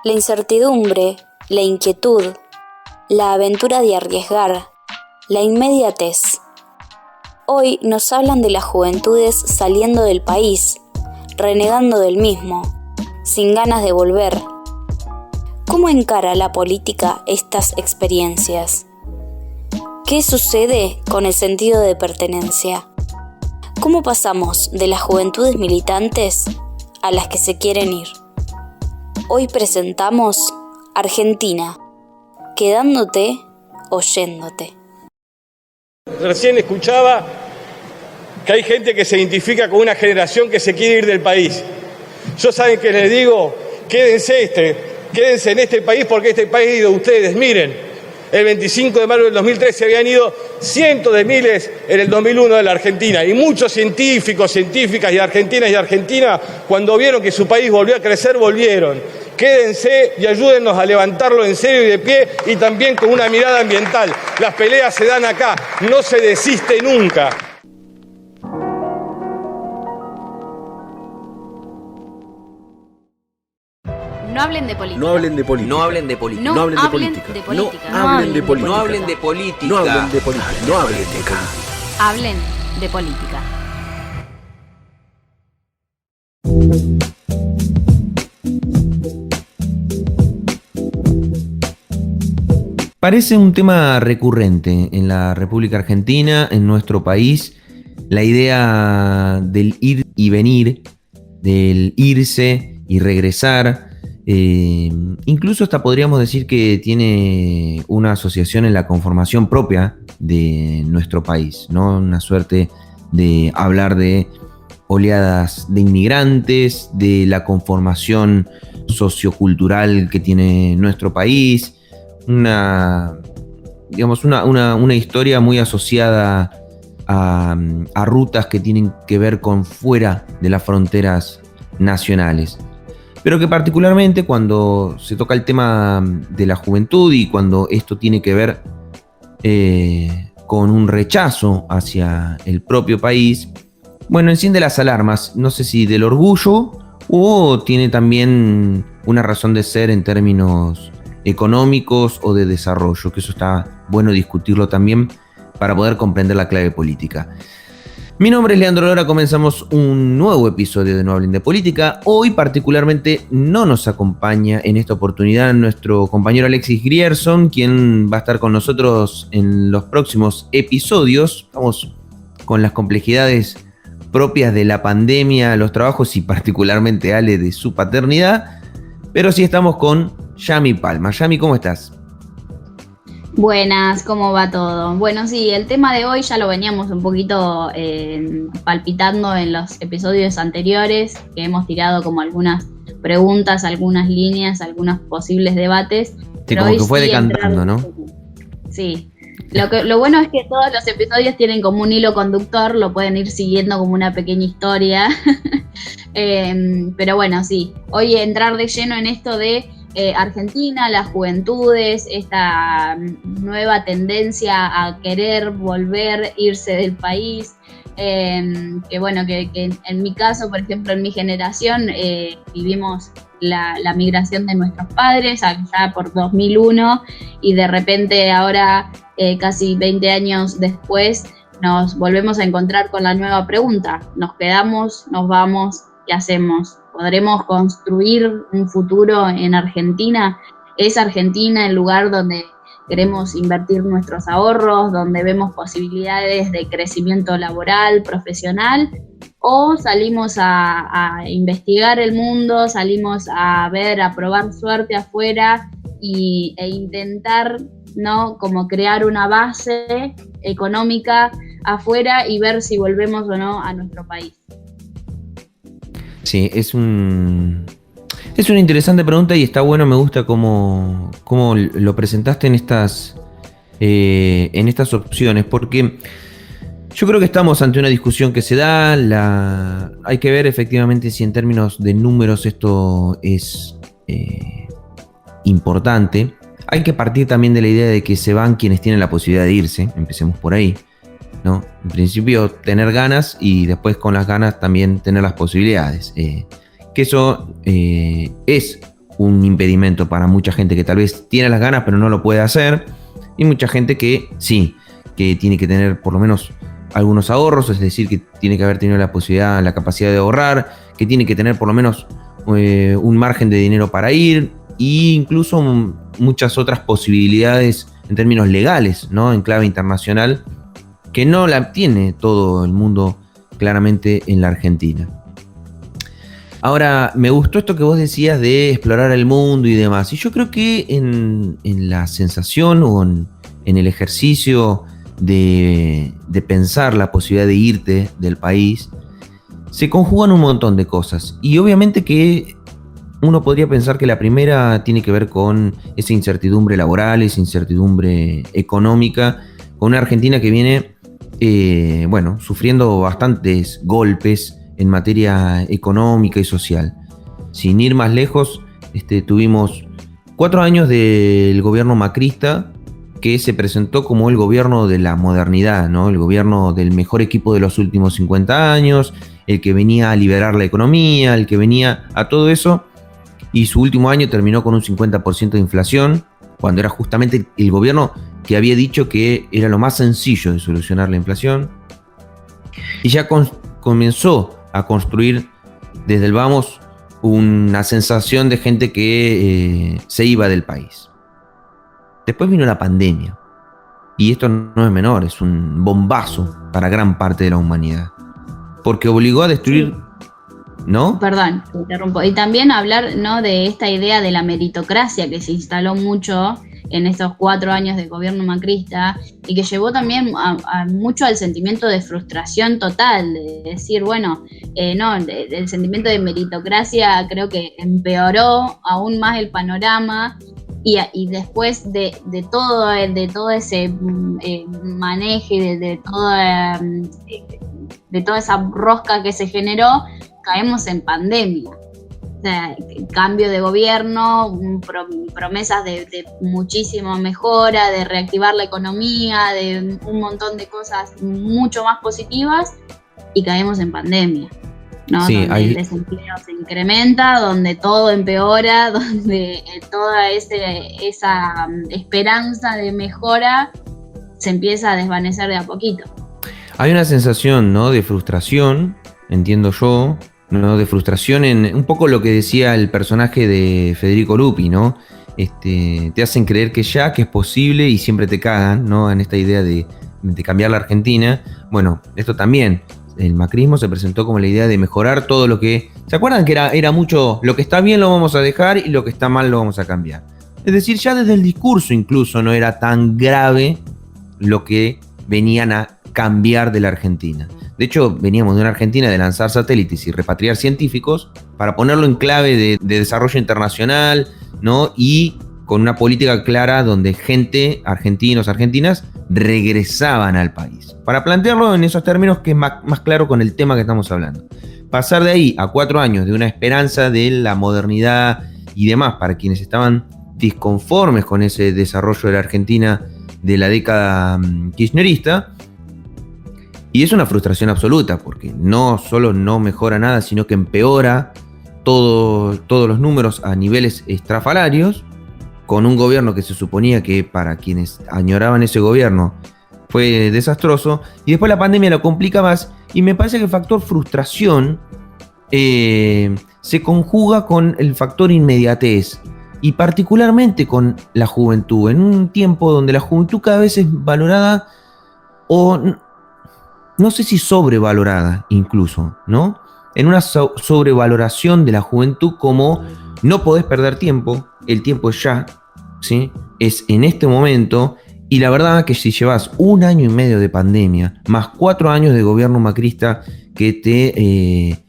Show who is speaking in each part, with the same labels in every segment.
Speaker 1: La incertidumbre, la inquietud, la aventura de arriesgar, la inmediatez. Hoy nos hablan de las juventudes saliendo del país, renegando del mismo, sin ganas de volver. ¿Cómo encara la política estas experiencias? ¿Qué sucede con el sentido de pertenencia? ¿Cómo pasamos de las juventudes militantes a las que se quieren ir? Hoy presentamos Argentina, quedándote o yéndote.
Speaker 2: Recién escuchaba que hay gente que se identifica con una generación que se quiere ir del país. Yo saben que les digo, quédense en este país porque este país ha ido a ustedes. Miren, el 25 de mayo del 2003 se habían ido cientos de miles en el 2001 de la Argentina. Y muchos científicos, científicas y argentinas, cuando vieron que su país volvió a crecer, volvieron. Quédense y ayúdennos a levantarlo en serio y de pie y también con una mirada ambiental. Las peleas se dan acá, no se desiste nunca.
Speaker 3: No hablen de política.
Speaker 4: No hablen de política.
Speaker 5: No hablen de política.
Speaker 3: No
Speaker 4: No hablen de
Speaker 3: hablen
Speaker 4: política.
Speaker 3: de política.
Speaker 4: No hablen de política.
Speaker 5: No hablen de política.
Speaker 4: No hablen de política. No hablen de política.
Speaker 3: Hablen de política.
Speaker 6: Parece un tema recurrente en la República Argentina, en nuestro país, la idea del ir y venir, del irse y regresar. Incluso hasta podríamos decir que tiene una asociación en la conformación propia de nuestro país, ¿no? Una suerte de hablar de oleadas de inmigrantes, de la conformación sociocultural que tiene nuestro país, una historia muy asociada a rutas que tienen que ver con fuera de las fronteras nacionales. Pero que particularmente cuando se toca el tema de la juventud y cuando esto tiene que ver con un rechazo hacia el propio país, bueno, enciende las alarmas, no sé si del orgullo o tiene también una razón de ser en términos económicos o de desarrollo, que eso está bueno discutirlo también para poder comprender la clave política. Mi nombre es Leandro Lora, comenzamos un nuevo episodio de No Hablen de Política. Hoy particularmente no nos acompaña en esta oportunidad nuestro compañero Alexis Grierson, quien va a estar con nosotros en los próximos episodios. Estamos con las complejidades propias de la pandemia, los trabajos y particularmente Ale de su paternidad, pero sí estamos con Yami Palma. Yami, ¿cómo estás?
Speaker 7: Buenas, ¿cómo va todo? Bueno, sí, el tema de hoy ya lo veníamos un poquito palpitando en los episodios anteriores, que hemos tirado como algunas preguntas, algunas líneas, algunos posibles debates.
Speaker 6: Sí, como que fue decantando, ¿no?
Speaker 7: Sí. Lo bueno es que todos los episodios tienen como un hilo conductor, lo pueden ir siguiendo como una pequeña historia. Pero bueno, sí, hoy entrar de lleno en esto de Argentina, las juventudes, esta nueva tendencia a querer volver, irse del país, que bueno, que en mi caso, por ejemplo, en mi generación, vivimos la migración de nuestros padres allá por 2001 y de repente ahora, casi 20 años después, nos volvemos a encontrar con la nueva pregunta: ¿nos quedamos, nos vamos, qué hacemos? ¿Podremos construir un futuro en Argentina? ¿Es Argentina el lugar donde queremos invertir nuestros ahorros, donde vemos posibilidades de crecimiento laboral, profesional? ¿O salimos a investigar el mundo, salimos a probar suerte afuera e intentar, ¿no?, como crear una base económica afuera y ver si volvemos o no a nuestro país?
Speaker 6: Sí, es una interesante pregunta y está bueno, me gusta cómo lo presentaste en estas opciones, porque yo creo que estamos ante una discusión que se da, hay que ver efectivamente si en términos de números esto es importante. Hay que partir también de la idea de que se van quienes tienen la posibilidad de irse, empecemos por ahí, ¿no? En principio tener ganas y después con las ganas también tener las posibilidades. Que eso es un impedimento para mucha gente que tal vez tiene las ganas pero no lo puede hacer, y mucha gente que sí, que tiene que tener por lo menos algunos ahorros, es decir, que tiene que haber tenido la posibilidad, la capacidad de ahorrar, que tiene que tener por lo menos un margen de dinero para ir, e incluso muchas otras posibilidades en términos legales, ¿no? En clave internacional, que no la tiene todo el mundo claramente en la Argentina. Ahora, me gustó esto que vos decías de explorar el mundo y demás, y yo creo que en la sensación o en el ejercicio de pensar la posibilidad de irte del país, se conjugan un montón de cosas. Y obviamente que uno podría pensar que la primera tiene que ver con esa incertidumbre laboral, esa incertidumbre económica, con una Argentina que viene, sufriendo bastantes golpes en materia económica y social. Sin ir más lejos, tuvimos 4 años del gobierno macrista, que se presentó como el gobierno de la modernidad, ¿no? El gobierno del mejor equipo de los últimos 50 años, el que venía a liberar la economía, el que venía a todo eso, y su último año terminó con un 50% de inflación, cuando era justamente el gobierno que había dicho que era lo más sencillo de solucionar la inflación, y ya comenzó a construir desde el vamos una sensación de gente que se iba del país. Después vino la pandemia, y esto no es menor, es un bombazo para gran parte de la humanidad, porque obligó a destruir, ¿no?
Speaker 7: Perdón, te interrumpo. Y también hablar, ¿no?, de esta idea de la meritocracia que se instaló mucho en estos 4 años de gobierno macrista y que llevó también mucho al sentimiento de frustración total, de decir, el sentimiento de meritocracia creo que empeoró aún más el panorama. Y después de todo ese manejo y de toda esa rosca que se generó, caemos en pandemia. O sea, cambio de gobierno, promesas de muchísima mejora, de reactivar la economía, de un montón de cosas mucho más positivas, y caemos en pandemia, ¿no?
Speaker 6: Sí,
Speaker 7: donde el desempleo se incrementa, donde todo empeora, donde toda esa esperanza de mejora se empieza a desvanecer de a poquito.
Speaker 6: Hay una sensación, ¿no?, de frustración, entiendo yo, ¿no?, de frustración en un poco lo que decía el personaje de Federico Lupi, ¿no? Te hacen creer que es posible y siempre te cagan, ¿no?, en esta idea de cambiar la Argentina. Bueno, esto también, el macrismo se presentó como la idea de mejorar todo lo que... ¿Se acuerdan que era mucho lo que está bien lo vamos a dejar y lo que está mal lo vamos a cambiar? Es decir, ya desde el discurso incluso no era tan grave lo que venían a cambiar de la Argentina. De hecho, veníamos de una Argentina de lanzar satélites y repatriar científicos para ponerlo en clave de desarrollo internacional, ¿no? Y con una política clara donde gente, argentinos, argentinas, regresaban al país. Para plantearlo en esos términos que es más claro con el tema que estamos hablando. Pasar de ahí a 4 años de una esperanza de la modernidad y demás para quienes estaban disconformes con ese desarrollo de la Argentina de la década kirchnerista. Y es una frustración absoluta, porque no solo no mejora nada, sino que empeora todos los números a niveles estrafalarios, con un gobierno que se suponía que para quienes añoraban ese gobierno fue desastroso, y después la pandemia lo complica más, y me parece que el factor frustración se conjuga con el factor inmediatez, y particularmente con la juventud, en un tiempo donde la juventud cada vez es valorada, o no sé si sobrevalorada incluso, ¿no? En una sobrevaloración de la juventud como no podés perder tiempo, el tiempo es ya, ¿sí? Es en este momento, y la verdad que si llevas 1 año y medio de pandemia, más 4 años de gobierno macrista que te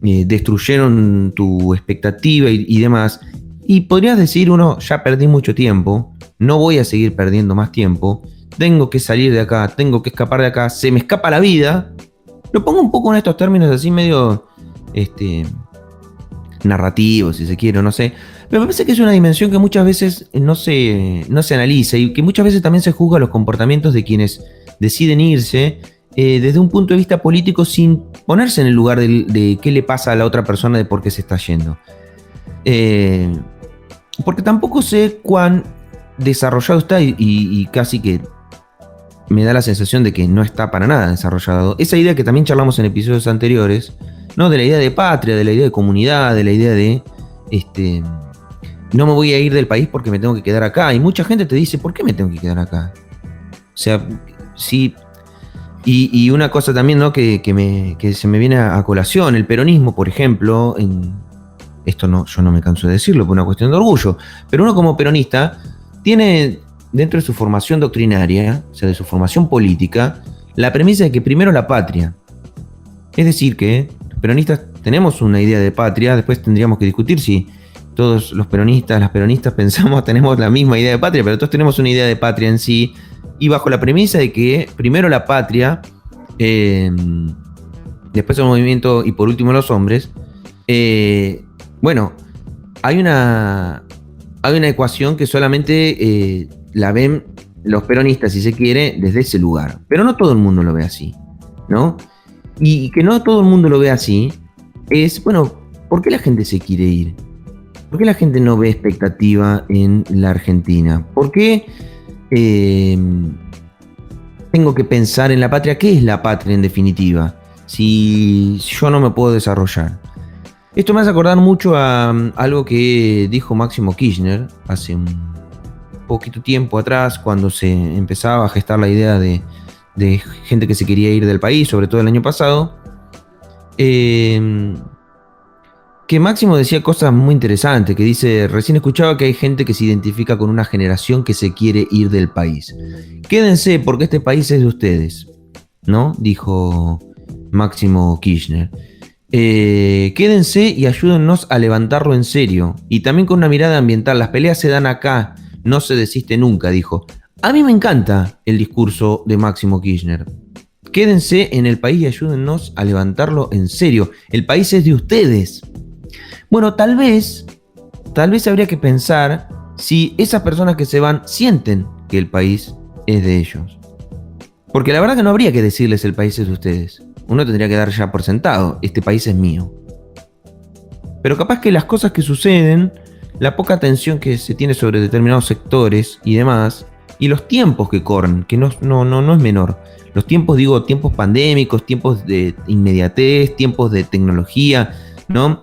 Speaker 6: destruyeron tu expectativa y demás, y podrías decir uno, ya perdí mucho tiempo, no voy a seguir perdiendo más tiempo, tengo que salir de acá, tengo que escapar de acá, se me escapa la vida. Lo pongo un poco en estos términos así medio narrativos, si se quiere, no sé. Pero me parece que es una dimensión que muchas veces no se analiza y que muchas veces también se juzga los comportamientos de quienes deciden irse desde un punto de vista político sin ponerse en el lugar de qué le pasa a la otra persona de por qué se está yendo. porque tampoco sé cuán desarrollado está y casi que me da la sensación de que no está para nada desarrollado. Esa idea que también charlamos en episodios anteriores, ¿no? De la idea de patria, de la idea de comunidad, de la idea de no me voy a ir del país porque me tengo que quedar acá. Y mucha gente te dice, ¿por qué me tengo que quedar acá? O sea, sí. Y una cosa también, ¿no? que se me viene a colación, el peronismo, por ejemplo, esto no, yo no me canso de decirlo por una cuestión de orgullo, pero uno como peronista tiene dentro de su formación doctrinaria, o sea, de su formación política, la premisa de que primero la patria. Es decir, que los peronistas tenemos una idea de patria, después tendríamos que discutir si todos los peronistas, las peronistas tenemos la misma idea de patria, pero todos tenemos una idea de patria en sí, y bajo la premisa de que primero la patria, después el movimiento y por último los hombres. Bueno, hay una ecuación que solamente la ven los peronistas, si se quiere, desde ese lugar. Pero no todo el mundo lo ve así, ¿no? Y que no todo el mundo lo ve así es, bueno, ¿por qué la gente se quiere ir? ¿Por qué la gente no ve expectativa en la Argentina? ¿Por qué tengo que pensar en la patria? ¿Qué es la patria en definitiva? Si yo no me puedo desarrollar. Esto me hace acordar mucho a algo que dijo Máximo Kirchner hace un poquito tiempo atrás, cuando se empezaba a gestar la idea de gente que se quería ir del país, sobre todo el año pasado. Que Máximo decía cosas muy interesantes, que dice, recién escuchaba que hay gente que se identifica con una generación que se quiere ir del país. Quédense porque este país es de ustedes, ¿no? Dijo Máximo Kirchner. Quédense y ayúdennos a levantarlo en serio. Y también con una mirada ambiental, las peleas se dan acá, no se desiste nunca, dijo. A mí me encanta el discurso de Máximo Kirchner. Quédense en el país y ayúdennos a levantarlo en serio. El país es de ustedes. Bueno, tal vez habría que pensar si esas personas que se van sienten que el país es de ellos. Porque la verdad que no habría que decirles el país es de ustedes. Uno tendría que dar ya por sentado, este país es mío. Pero capaz que las cosas que suceden, la poca atención que se tiene sobre determinados sectores y demás, y los tiempos que corren, que no es menor. Los tiempos, digo, tiempos pandémicos, tiempos de inmediatez, tiempos de tecnología, ¿no?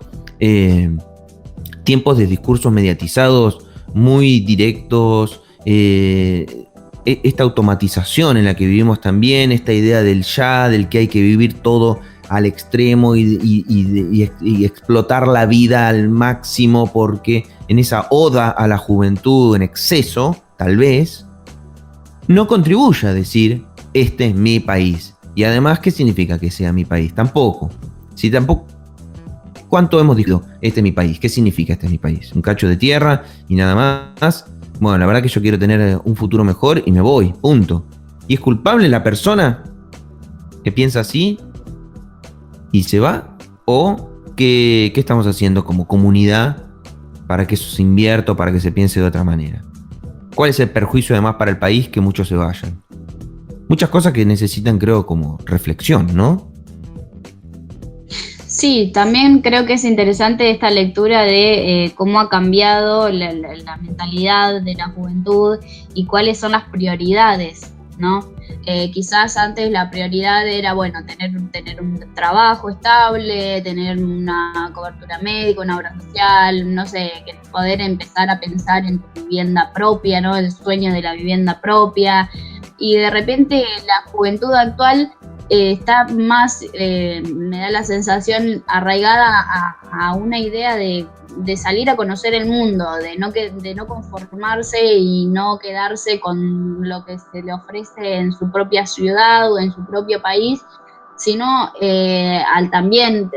Speaker 6: Tiempos de discursos mediatizados muy directos, esta automatización en la que vivimos también, esta idea del ya, del que hay que vivir todo al extremo y explotar la vida al máximo, porque en esa oda a la juventud en exceso, tal vez, no contribuye a decir, este es mi país. Y además, ¿qué significa que sea mi país? Tampoco. Si tampoco, ¿cuánto hemos dicho, este es mi país? ¿Qué significa este es mi país? ¿Un cacho de tierra y nada más? Bueno, la verdad que yo quiero tener un futuro mejor y me voy, punto. ¿Y es culpable la persona que piensa así y se va? ¿O qué estamos haciendo como comunidad para que eso se invierta o para que se piense de otra manera? ¿Cuál es el perjuicio además para el país que muchos se vayan? Muchas cosas que necesitan, creo, como reflexión, ¿no?
Speaker 7: Sí, también creo que es interesante esta lectura de cómo ha cambiado la mentalidad de la juventud y cuáles son las prioridades, ¿no? Quizás antes la prioridad era, bueno, tener un trabajo estable, tener una cobertura médica, una obra social, no sé, poder empezar a pensar en tu vivienda propia, ¿no? El sueño de la vivienda propia. Y de repente la juventud actual está más, me da la sensación, arraigada a una idea de salir a conocer el mundo, de no conformarse y no quedarse con lo que se le ofrece en su propia ciudad o en su propio país, sino al también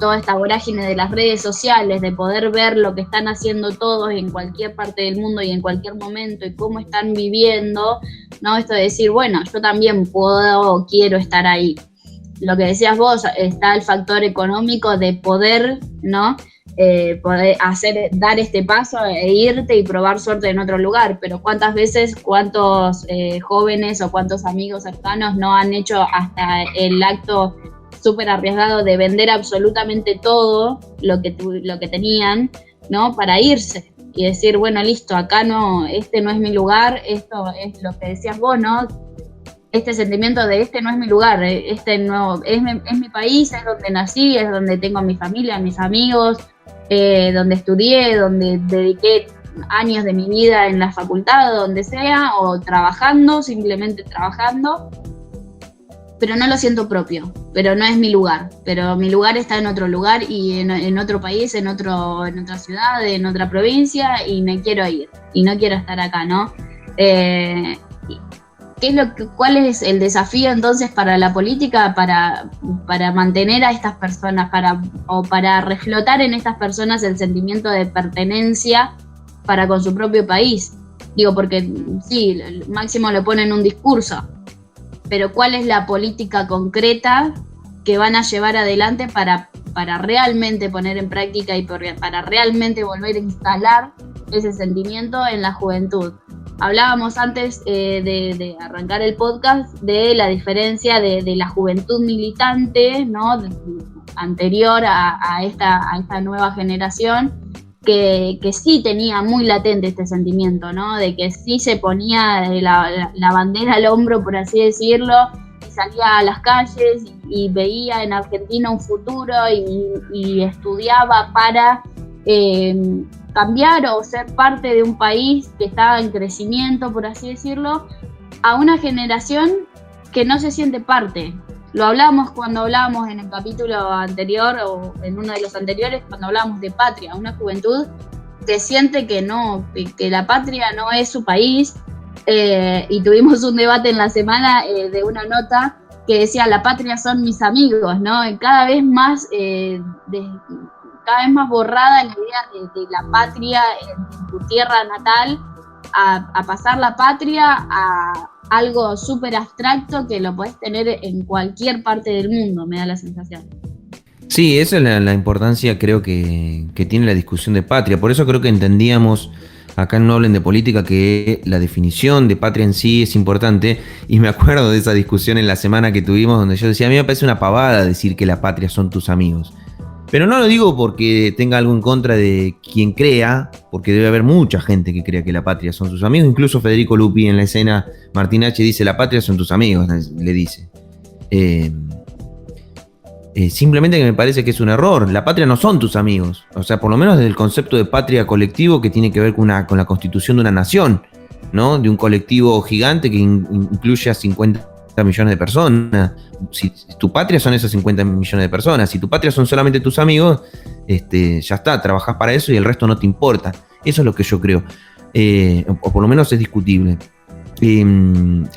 Speaker 7: toda esta vorágine de las redes sociales, de poder ver lo que están haciendo todos en cualquier parte del mundo y en cualquier momento y cómo están viviendo, ¿no? Esto de decir, bueno, yo también quiero estar ahí. Lo que decías vos, está el factor económico de poder, ¿no? Poder dar este paso e irte y probar suerte en otro lugar, pero cuántos jóvenes o cuántos amigos cercanos no han hecho hasta el acto súper arriesgado de vender absolutamente todo lo que tenían, ¿no? Para irse decir, bueno, listo, acá no, este no es mi lugar, esto es lo que decías vos, ¿no? Este sentimiento de este no es mi lugar, este no es mi país, es donde nací, es donde tengo a mi familia, a mis amigos, donde estudié, donde dediqué años de mi vida en la facultad, donde sea, o trabajando, simplemente trabajando, pero no lo siento propio, pero no es mi lugar, pero mi lugar está en otro lugar y en otro país, en otra ciudad, en otra provincia, y me quiero ir, y no quiero estar acá, ¿no? ¿Cuál es el desafío entonces para la política para mantener a estas personas, para reflotar en estas personas el sentimiento de pertenencia para con su propio país? Digo, porque sí, máximo lo pone en un discurso, pero ¿cuál es la política concreta que van a llevar adelante para realmente poner en práctica y para realmente volver a instalar ese sentimiento en la juventud? Hablábamos antes de arrancar el podcast de la diferencia de la juventud militante, ¿no? Anterior a esta nueva generación, que sí tenía muy latente este sentimiento, ¿no? De que sí se ponía la bandera al hombro, por así decirlo, y salía a las calles y veía en Argentina un futuro y estudiaba para cambiar o ser parte de un país que está en crecimiento, por así decirlo, a una generación que no se siente parte. Lo hablamos cuando hablábamos en el capítulo anterior o en uno de los anteriores, cuando hablábamos de patria, una juventud que siente que la patria no es su país, y tuvimos un debate en la semana de una nota que decía la patria son mis amigos, ¿no? Y cada vez más borrada la idea de la patria en tu tierra natal, a pasar la patria a algo súper abstracto que lo podés tener en cualquier parte del mundo, me da la sensación.
Speaker 6: Sí, esa es la importancia, creo que tiene la discusión de patria. Por eso creo que entendíamos acá en No Hablen de Política que la definición de patria en sí es importante. Y me acuerdo de esa discusión en la semana que tuvimos donde yo decía, a mí me parece una pavada decir que la patria son tus amigos. Pero no lo digo porque tenga algo en contra de quien crea, porque debe haber mucha gente que crea que la patria son sus amigos. Incluso Federico Lupi en la escena, Martín H. dice, la patria son tus amigos, le dice. Simplemente que me parece que es un error. La patria no son tus amigos. O sea, por lo menos desde el concepto de patria colectivo que tiene que ver con la constitución de una nación, ¿no? De un colectivo gigante que incluye a 50 millones de personas. Si tu patria son esos 50 millones de personas, si tu patria son solamente tus amigos, ya está, trabajás para eso y el resto no te importa. Eso es lo que yo creo, o por lo menos es discutible.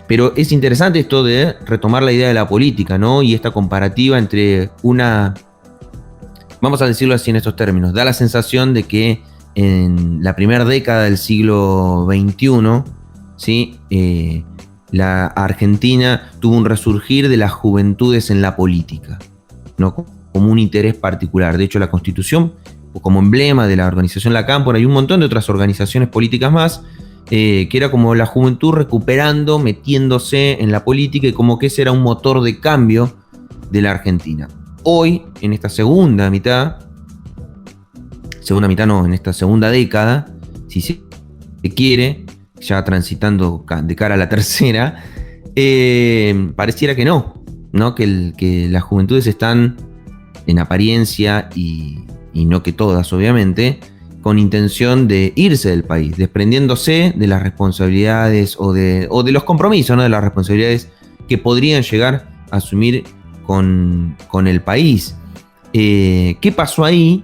Speaker 6: Pero es interesante esto de retomar la idea de la política, ¿no? Y esta comparativa entre vamos a decirlo así en estos términos, da la sensación de que en la primera década del siglo XXI, ¿sí? La Argentina tuvo un resurgir de las juventudes en la política, ¿no? Como un interés particular. De hecho, la Constitución, como emblema de la organización La Cámpora y un montón de otras organizaciones políticas más, que era como la juventud recuperando, metiéndose en la política y como que ese era un motor de cambio de la Argentina. Hoy, en esta segunda mitad no, en esta segunda década, si se quiere, ya transitando de cara a la tercera, pareciera que no, que las juventudes están en apariencia y no que todas, obviamente, con intención de irse del país, desprendiéndose de las responsabilidades o de los compromisos, ¿no? De las responsabilidades que podrían llegar a asumir con el país. ¿Qué pasó ahí?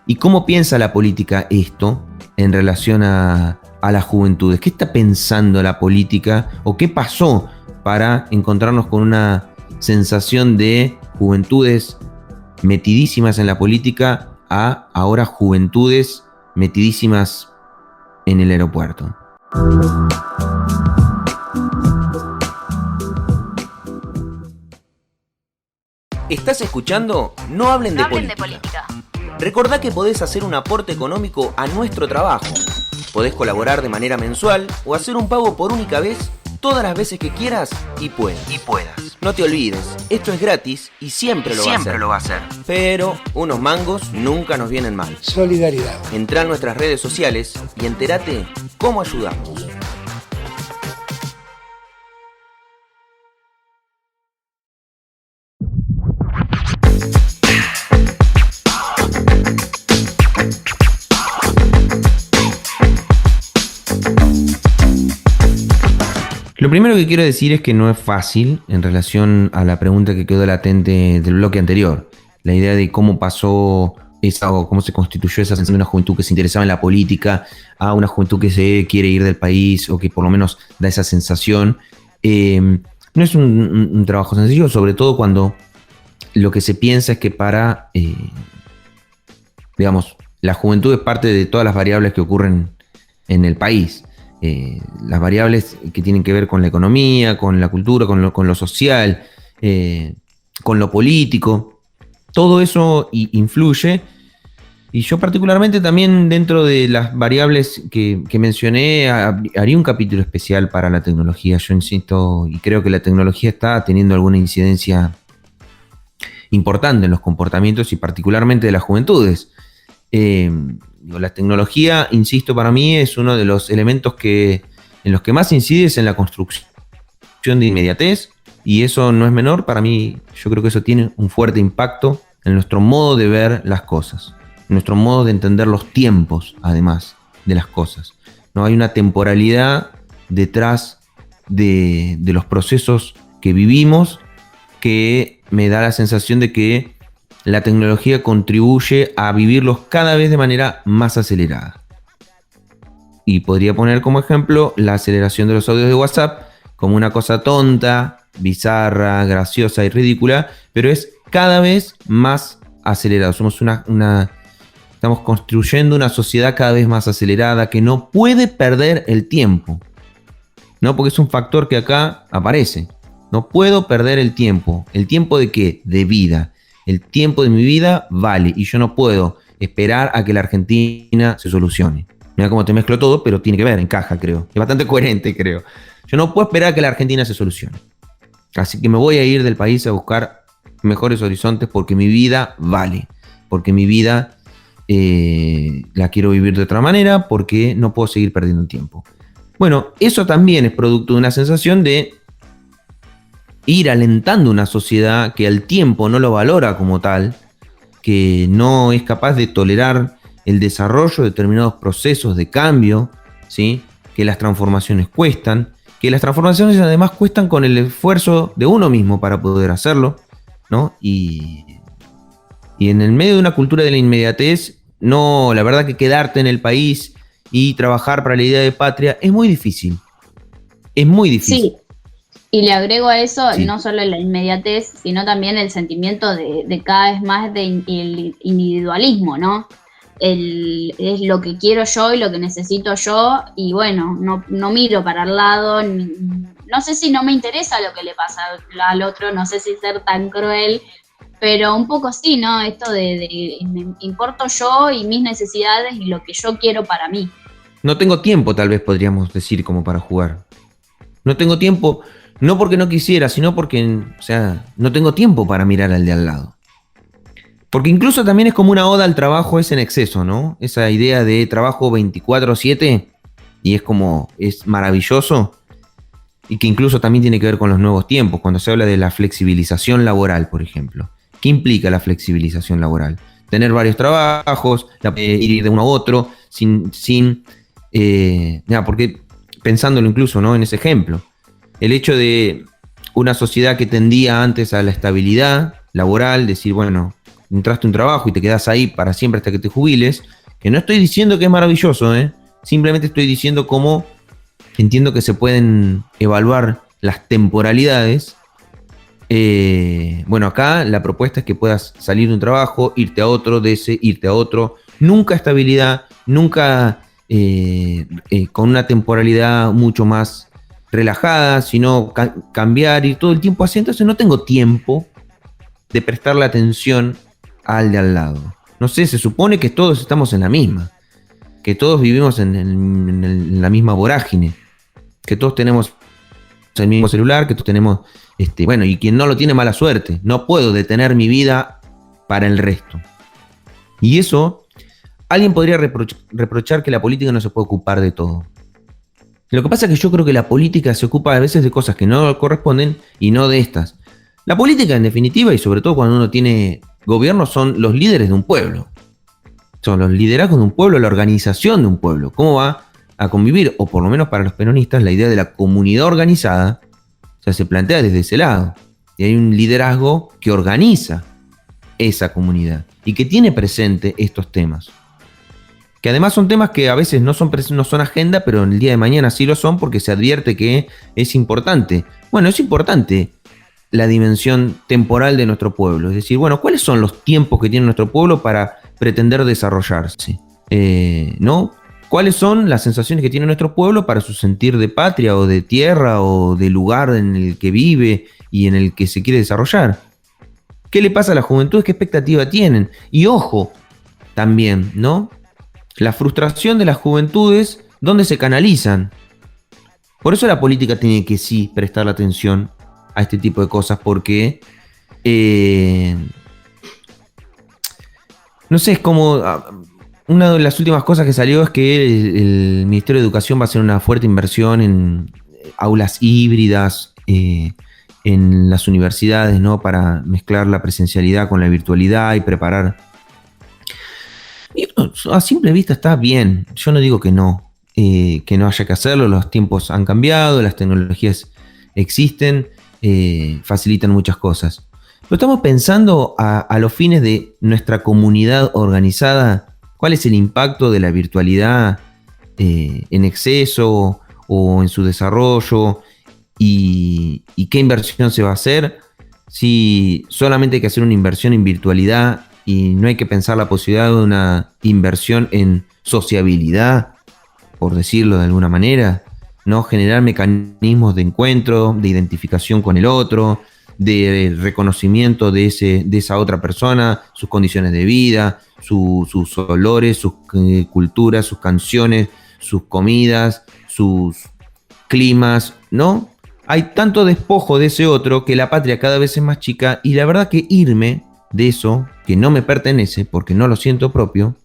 Speaker 6: ¿Y cómo piensa la política esto en relación a las juventudes? ¿Qué está pensando la política o qué pasó para encontrarnos con una sensación de juventudes metidísimas en la política a ahora juventudes metidísimas en el aeropuerto?
Speaker 5: ¿Estás escuchando? No hablen de política. Recordá que podés hacer un aporte económico a nuestro trabajo. Podés colaborar de manera mensual o hacer un pago por única vez todas las veces que quieras y puedas. No te olvides, esto es gratis y siempre lo va a hacer. Pero unos mangos nunca nos vienen mal.
Speaker 8: Solidaridad.
Speaker 5: Entrá a nuestras redes sociales y entérate cómo ayudamos.
Speaker 6: Lo primero que quiero decir es que no es fácil en relación a la pregunta que quedó latente del bloque anterior. La idea de cómo pasó esa, o cómo se constituyó esa sensación de una juventud que se interesaba en la política a una juventud que se quiere ir del país o que por lo menos da esa sensación. No es un trabajo sencillo, sobre todo cuando lo que se piensa es que la juventud es parte de todas las variables que ocurren en el país. Las variables que tienen que ver con la economía, con la cultura, con lo social, con lo político, todo eso influye. Y yo particularmente también dentro de las variables que mencioné haría un capítulo especial para la tecnología. Yo insisto y creo que la tecnología está teniendo alguna incidencia importante en los comportamientos y particularmente de las juventudes. La tecnología, insisto, para mí es uno de los elementos en los que más incide es en la construcción de inmediatez, y eso no es menor. Para mí, yo creo que eso tiene un fuerte impacto en nuestro modo de ver las cosas, en nuestro modo de entender los tiempos, además de las cosas. No hay una temporalidad detrás de los procesos que vivimos que me da la sensación de que la tecnología contribuye a vivirlos cada vez de manera más acelerada. Y podría poner como ejemplo la aceleración de los audios de WhatsApp como una cosa tonta, bizarra, graciosa y ridícula, pero es cada vez más acelerado. Estamos construyendo una sociedad cada vez más acelerada que no puede perder el tiempo. ¿No? Porque es un factor que acá aparece. No puedo perder el tiempo. ¿El tiempo de qué? De vida. El tiempo de mi vida vale y yo no puedo esperar a que la Argentina se solucione. Mira cómo te mezclo todo, pero tiene que ver, encaja, creo. Es bastante coherente, creo. Yo no puedo esperar a que la Argentina se solucione. Así que me voy a ir del país a buscar mejores horizontes porque mi vida vale. Porque mi vida la quiero vivir de otra manera, porque no puedo seguir perdiendo tiempo. Bueno, eso también es producto de una sensación de ir alentando una sociedad que al tiempo no lo valora como tal, que no es capaz de tolerar el desarrollo de determinados procesos de cambio, ¿sí? Que las transformaciones cuestan, que las transformaciones además cuestan con el esfuerzo de uno mismo para poder hacerlo, ¿no? Y en el medio de una cultura de la inmediatez, no, la verdad que quedarte en el país y trabajar para la idea de patria es muy difícil. Es muy difícil.
Speaker 7: Sí. Y le agrego a eso,
Speaker 6: Sí.
Speaker 7: no solo la inmediatez, sino también el sentimiento de cada vez más de individualismo, ¿no? Es lo que quiero yo y lo que necesito yo, y bueno, no miro para el lado, no sé si no me interesa lo que le pasa al otro, no sé si ser tan cruel, pero un poco sí, ¿no? Esto de me importo yo y mis necesidades y lo que yo quiero para mí.
Speaker 6: No tengo tiempo, tal vez podríamos decir, como para jugar. No tengo tiempo, no porque no quisiera, sino porque, no tengo tiempo para mirar al de al lado. Porque incluso también es como una oda al trabajo es en exceso, ¿no? Esa idea de trabajo 24/7 y es maravilloso, y que incluso también tiene que ver con los nuevos tiempos, cuando se habla de la flexibilización laboral, por ejemplo. ¿Qué implica la flexibilización laboral? Tener varios trabajos, ir de uno a otro, porque pensándolo incluso, ¿no? En ese ejemplo, el hecho de una sociedad que tendía antes a la estabilidad laboral, decir, bueno, entraste a un trabajo y te quedás ahí para siempre hasta que te jubiles, que no estoy diciendo que es maravilloso, simplemente estoy diciendo cómo entiendo que se pueden evaluar las temporalidades. Bueno, acá la propuesta es que puedas salir de un trabajo, irte a otro, de ese, irte a otro, nunca estabilidad, nunca con una temporalidad mucho más relajada, sino cambiar y todo el tiempo así. Entonces no tengo tiempo de prestarle atención al de al lado. No sé, se supone que todos estamos en la misma, que todos vivimos en la misma vorágine, que todos tenemos el mismo celular, que todos tenemos, bueno, y quien no lo tiene, mala suerte. No puedo detener mi vida para el resto. Y eso, alguien podría reprochar que la política no se puede ocupar de todo. Lo que pasa es que yo creo que la política se ocupa a veces de cosas que no corresponden y no de estas. La política, en definitiva, y sobre todo cuando uno tiene gobierno, son los líderes de un pueblo. Son los liderazgos de un pueblo, la organización de un pueblo. ¿Cómo va a convivir? O por lo menos para los peronistas, la idea de la comunidad organizada, o sea, se plantea desde ese lado. Y hay un liderazgo que organiza esa comunidad y que tiene presente estos temas. Que además son temas que a veces no son agenda, pero en el día de mañana sí lo son, porque se advierte que es importante. Bueno, es importante la dimensión temporal de nuestro pueblo. Es decir, bueno, ¿cuáles son los tiempos que tiene nuestro pueblo para pretender desarrollarse? ¿No? ¿Cuáles son las sensaciones que tiene nuestro pueblo para su sentir de patria o de tierra o de lugar en el que vive y en el que se quiere desarrollar? ¿Qué le pasa a la juventud? ¿Qué expectativa tienen? Y ojo, también, ¿no? La frustración de las juventudes, ¿dónde se canalizan? Por eso la política tiene que sí prestar atención a este tipo de cosas, porque no sé, es como una de las últimas cosas que salió es que el Ministerio de Educación va a hacer una fuerte inversión en aulas híbridas en las universidades, ¿no? Para mezclar la presencialidad con la virtualidad y preparar. Y a simple vista está bien, yo no digo que no haya que hacerlo, los tiempos han cambiado, las tecnologías existen, facilitan muchas cosas. Pero estamos pensando a los fines de nuestra comunidad organizada, ¿cuál es el impacto de la virtualidad en exceso o en su desarrollo? ¿Y qué inversión se va a hacer? Si solamente hay que hacer una inversión en virtualidad y no hay que pensar la posibilidad de una inversión en sociabilidad, por decirlo de alguna manera, ¿no? Generar mecanismos de encuentro, de identificación con el otro, de reconocimiento de esa otra persona, sus condiciones de vida, sus olores, sus culturas, sus canciones, sus comidas, sus climas, ¿no? Hay tanto despojo de ese otro que la patria cada vez es más chica, y la verdad que irme de eso que no me pertenece porque no lo siento propio.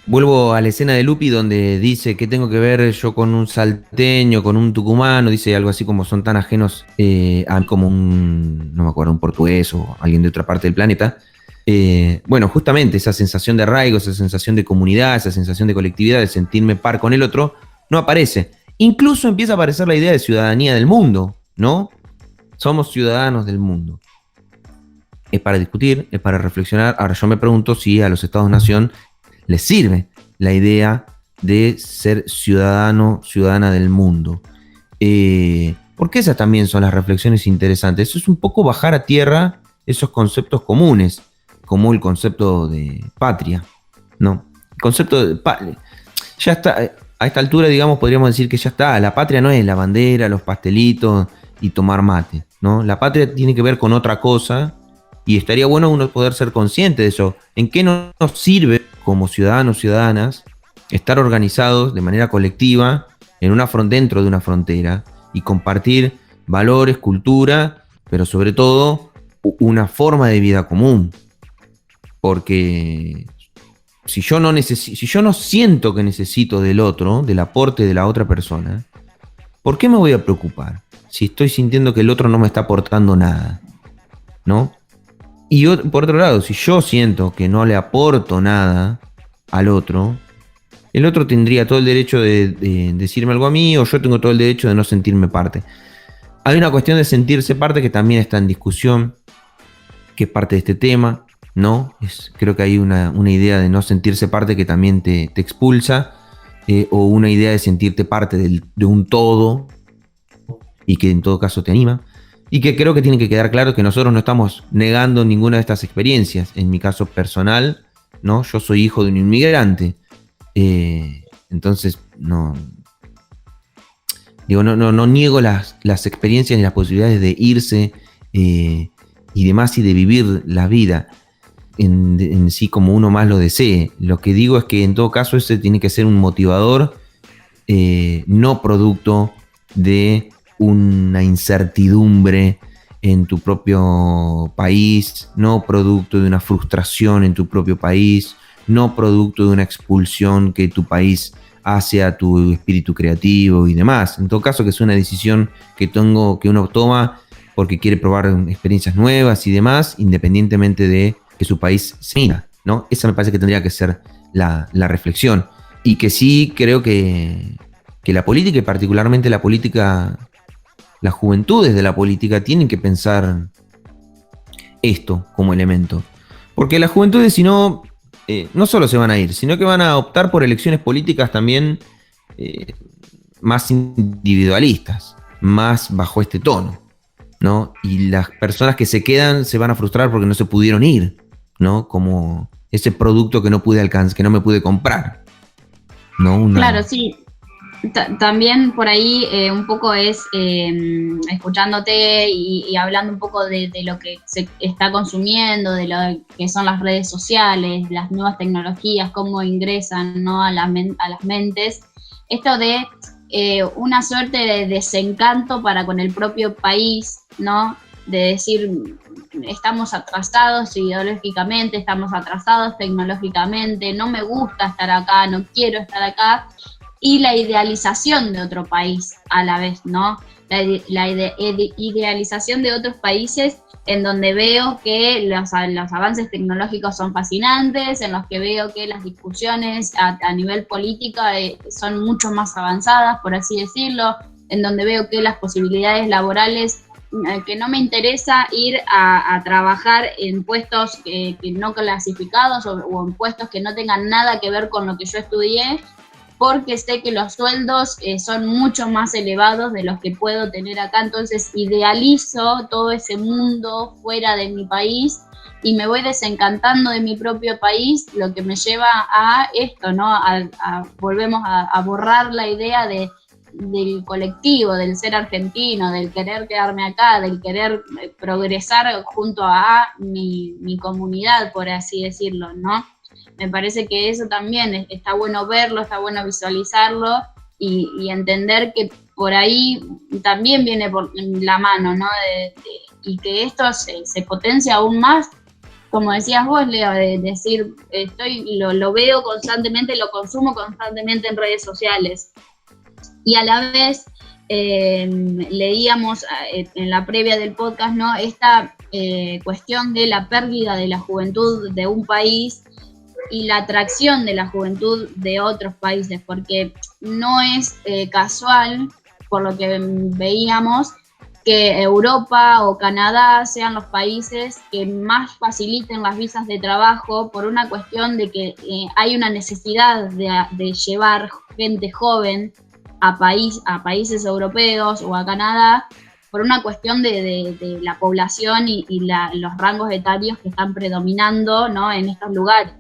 Speaker 6: Vuelvo a la escena de Lupi donde dice que tengo que ver yo con un salteño, con un tucumano, dice algo así como son tan ajenos a como no me acuerdo, un portugués o alguien de otra parte del planeta. Bueno, justamente esa sensación de arraigo, esa sensación de comunidad, esa sensación de colectividad, de sentirme par con el otro, no aparece. Incluso empieza a aparecer la idea de ciudadanía del mundo, ¿no? Somos ciudadanos del mundo. Es para discutir, es para reflexionar. Ahora yo me pregunto si a los Estados-nación les sirve la idea de ser ciudadana del mundo. Porque esas también son las reflexiones interesantes. Eso es un poco bajar a tierra esos conceptos comunes, como el concepto de patria, ¿no? El concepto de ya está, a esta altura, digamos, podríamos decir que ya está. La patria no es la bandera, los pastelitos y tomar mate, ¿no? La patria tiene que ver con otra cosa. Y estaría bueno uno poder ser consciente de eso. ¿En qué nos sirve como ciudadanos, ciudadanas, estar organizados de manera colectiva dentro de una frontera y compartir valores, cultura, pero sobre todo una forma de vida común? Porque si yo no siento que necesito del otro, del aporte de la otra persona, ¿por qué me voy a preocupar si estoy sintiendo que el otro no me está aportando nada? ¿No? Y por otro lado, si yo siento que no le aporto nada al otro, el otro tendría todo el derecho de decirme algo a mí, o yo tengo todo el derecho de no sentirme parte. Hay una cuestión de sentirse parte que también está en discusión, que es parte de este tema, ¿no? Creo que hay una idea de no sentirse parte que también te expulsa, o una idea de sentirte parte de un todo y que en todo caso te anima. Y que creo que tiene que quedar claro que nosotros no estamos negando ninguna de estas experiencias. En mi caso personal, ¿no? Yo soy hijo de un inmigrante. Entonces, no niego las experiencias ni las posibilidades de irse y demás, y de vivir la vida en sí como uno más lo desee. Lo que digo es que en todo caso ese tiene que ser un motivador, no producto de una incertidumbre en tu propio país, no producto de una frustración en tu propio país, no producto de una expulsión que tu país hace a tu espíritu creativo y demás. En todo caso, que es una decisión que uno toma porque quiere probar experiencias nuevas y demás, independientemente de que su país se mina, ¿no? Esa me parece que tendría que ser la reflexión. Y que sí creo que la política, y particularmente la política, las juventudes de la política, tienen que pensar esto como elemento. Porque las juventudes, si no, no solo se van a ir, sino que van a optar por elecciones políticas también más individualistas, más bajo este tono, ¿no? Y las personas que se quedan se van a frustrar porque no se pudieron ir, ¿no? Como ese producto que no pude alcanzar, que no me pude comprar, ¿no?
Speaker 7: Claro, sí. También por ahí un poco es escuchándote y hablando un poco de lo que se está consumiendo, de lo que son las redes sociales, las nuevas tecnologías, cómo ingresan, ¿no?, a las mentes. Esto de una suerte de desencanto para con el propio país, ¿no? De decir, estamos atrasados ideológicamente, estamos atrasados tecnológicamente, no me gusta estar acá, no quiero estar acá. Y la idealización de otro país a la vez, ¿no? La idealización de otros países en donde veo que los avances tecnológicos son fascinantes, en los que veo que las discusiones a nivel político son mucho más avanzadas, por así decirlo, en donde veo que las posibilidades laborales, que no me interesa ir a trabajar en puestos que no clasificados o en puestos que no tengan nada que ver con lo que yo estudié, porque sé que los sueldos son mucho más elevados de los que puedo tener acá, entonces idealizo todo ese mundo fuera de mi país y me voy desencantando de mi propio país, lo que me lleva a esto, ¿no? Volvemos a borrar la idea del colectivo, del ser argentino, del querer quedarme acá, del querer progresar junto a mi comunidad, por así decirlo, ¿no? Me parece que eso también está bueno verlo, está bueno visualizarlo y entender que por ahí también viene por la mano, ¿no? Y que esto se potencia aún más, como decías vos, Leo, de decir, lo veo constantemente, lo consumo constantemente en redes sociales. Y a la vez leíamos en la previa del podcast, ¿no?, esta cuestión de la pérdida de la juventud de un país y la atracción de la juventud de otros países, porque no es casual, por lo que veíamos, que Europa o Canadá sean los países que más faciliten las visas de trabajo por una cuestión de que hay una necesidad de llevar gente joven a países europeos o a Canadá por una cuestión de la población y los rangos etarios que están predominando, ¿no?, en estos lugares.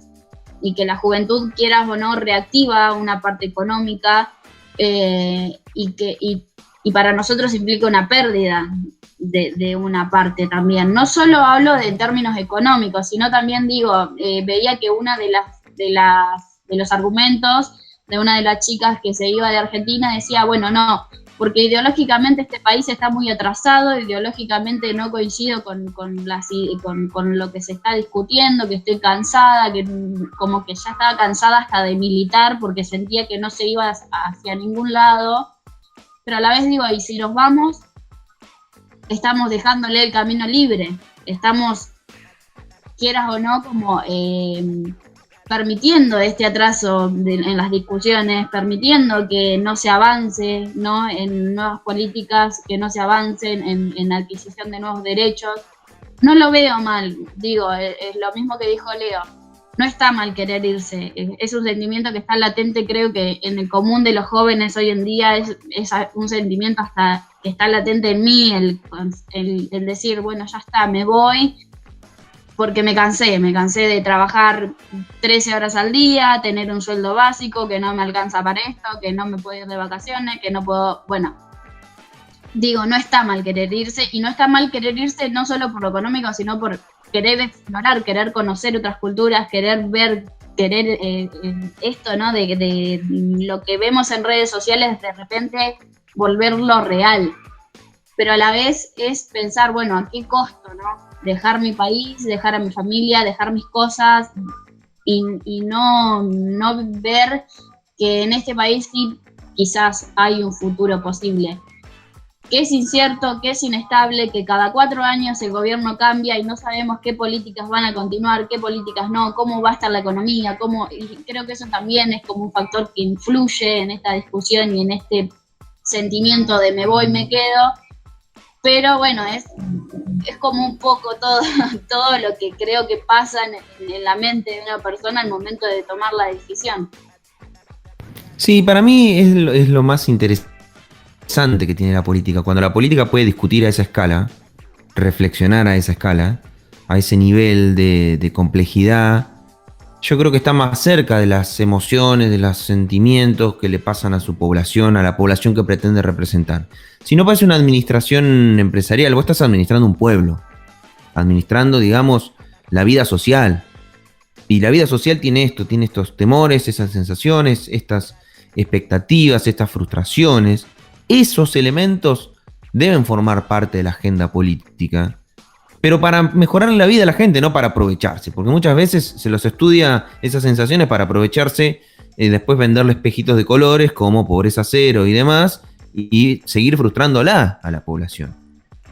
Speaker 7: Y que la juventud, quieras o no, reactiva una parte económica y para nosotros implica una pérdida de una parte también. No solo hablo de términos económicos, sino también digo, veía que una de los argumentos de una de las chicas que se iba de Argentina decía, bueno, no, porque ideológicamente este país está muy atrasado, ideológicamente no coincido con lo que se está discutiendo, que estoy cansada, que como que ya estaba cansada hasta de militar porque sentía que no se iba hacia ningún lado, pero a la vez digo, y si nos vamos, estamos dejándole el camino libre, estamos, quieras o no, como permitiendo este atraso en las discusiones, permitiendo que no se avance, ¿no?, en nuevas políticas, que no se avancen en la adquisición de nuevos derechos. No lo veo mal, digo, es lo mismo que dijo Leo, no está mal querer irse, es un sentimiento que está latente, creo que en el común de los jóvenes hoy en día es un sentimiento hasta que está latente en mí, el decir, bueno, ya está, me voy, porque me cansé de trabajar 13 horas al día, tener un sueldo básico, que no me alcanza para esto, que no me puedo ir de vacaciones, que no puedo, bueno, digo, no está mal querer irse, y no está mal querer irse no solo por lo económico, sino por querer explorar, querer conocer otras culturas, querer ver, esto, ¿no?, de lo que vemos en redes sociales, de repente volverlo real. pero a la vez es pensar, bueno, ¿a qué costo, no? Dejar mi país, dejar a mi familia, dejar mis cosas y no ver que en este país sí quizás hay un futuro posible. Que es incierto, que es inestable, que cada 4 años el gobierno cambia y no sabemos qué políticas van a continuar, qué políticas no, cómo va a estar la economía, y creo que eso también es como un factor que influye en esta discusión y en este sentimiento de me voy, me quedo. Pero bueno, es como un poco todo lo que creo que pasa en la mente de una persona al momento de tomar la decisión.
Speaker 6: Sí, para mí es lo más interesante que tiene la política. Cuando la política puede discutir a esa escala, reflexionar a esa escala, a ese nivel de complejidad, yo creo que está más cerca de las emociones, de los sentimientos que le pasan a su población, a la población que pretende representar. Si no parece una administración empresarial, vos estás administrando un pueblo, administrando, digamos, la vida social. Y la vida social tiene esto, tiene estos temores, esas sensaciones, estas expectativas, estas frustraciones. Esos elementos deben formar parte de la agenda política, pero para mejorar la vida de la gente, no para aprovecharse, porque muchas veces se los estudia esas sensaciones para aprovecharse, después venderle espejitos de colores como pobreza cero y demás, y seguir frustrándola a la población.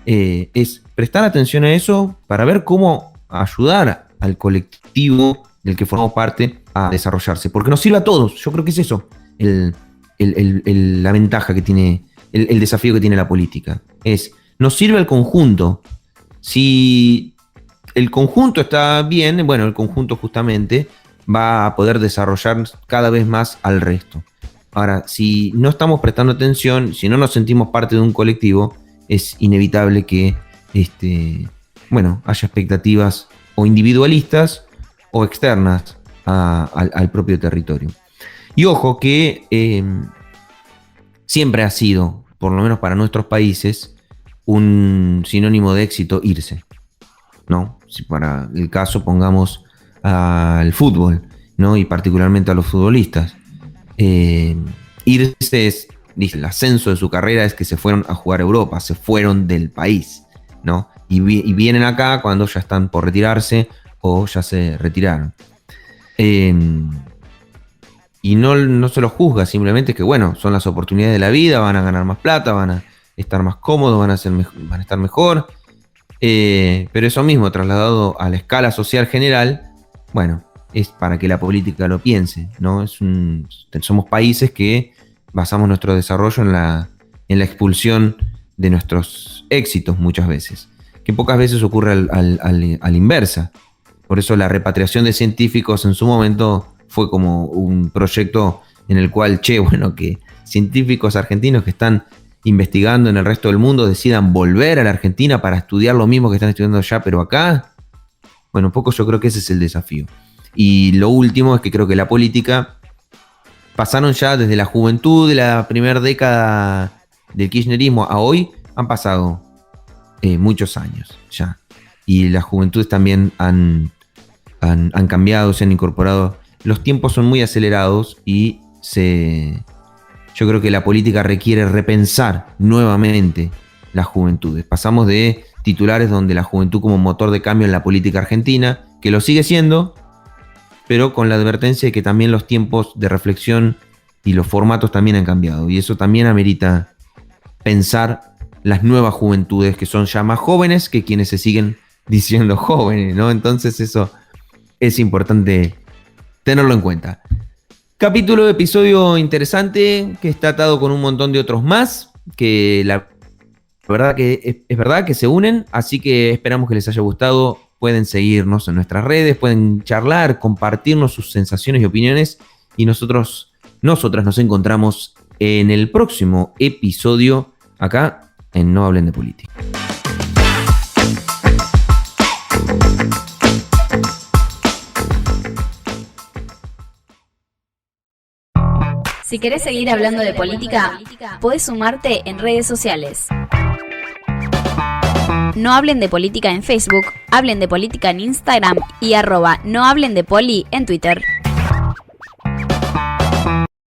Speaker 6: Es prestar atención a eso para ver cómo ayudar al colectivo del que formamos parte a desarrollarse, porque nos sirve a todos. Yo creo que es eso la ventaja que tiene, el desafío que tiene la política. Nos sirve al conjunto. Si el conjunto está bien, bueno, el conjunto justamente va a poder desarrollar cada vez más al resto. Ahora, si no estamos prestando atención, si no nos sentimos parte de un colectivo, es inevitable que haya expectativas o individualistas o externas al propio territorio. Y ojo que siempre ha sido, por lo menos para nuestros países, un sinónimo de éxito irse, ¿no? Si para el caso pongamos al fútbol, ¿no? Y particularmente a los futbolistas. Irse es, dice, el ascenso de su carrera es que se fueron a jugar a Europa, se fueron del país, ¿no? Y vienen acá cuando ya están por retirarse o ya se retiraron. Y no se los juzga, simplemente que, bueno, son las oportunidades de la vida, van a ganar más plata, van a estar más cómodos, van a estar mejor. Pero eso mismo, trasladado a la escala social general, bueno, es para que la política lo piense, ¿no? Somos países que basamos nuestro desarrollo en la expulsión de nuestros éxitos muchas veces, que pocas veces ocurre a la inversa. Por eso la repatriación de científicos en su momento fue como un proyecto en el cual, que científicos argentinos que están investigando en el resto del mundo decidan volver a la Argentina para estudiar lo mismo que están estudiando allá, pero acá, bueno, un poco yo creo que ese es el desafío. Y lo último es que creo que la política pasaron ya desde la juventud de la primera década del kirchnerismo a hoy, han pasado muchos años ya. Y las juventudes también han cambiado, se han incorporado. Los tiempos son muy acelerados y yo creo que la política requiere repensar nuevamente las juventudes. Pasamos de titulares donde la juventud como motor de cambio en la política argentina, que lo sigue siendo, pero con la advertencia de que también los tiempos de reflexión y los formatos también han cambiado. Y eso también amerita pensar las nuevas juventudes, que son ya más jóvenes que quienes se siguen diciendo jóvenes, ¿no? Entonces eso es importante tenerlo en cuenta. Episodio interesante, que está atado con un montón de otros más, que la verdad que es verdad que se unen, así que esperamos que les haya gustado. Pueden seguirnos en nuestras redes, pueden charlar, compartirnos sus sensaciones y opiniones, y nosotras nos encontramos en el próximo episodio acá en No Hablen de Política.
Speaker 3: Si querés seguir hablando de política, podés sumarte en redes sociales. No Hablen de Política en Facebook, Hablen de Política en Instagram y @nohablendepoli en Twitter.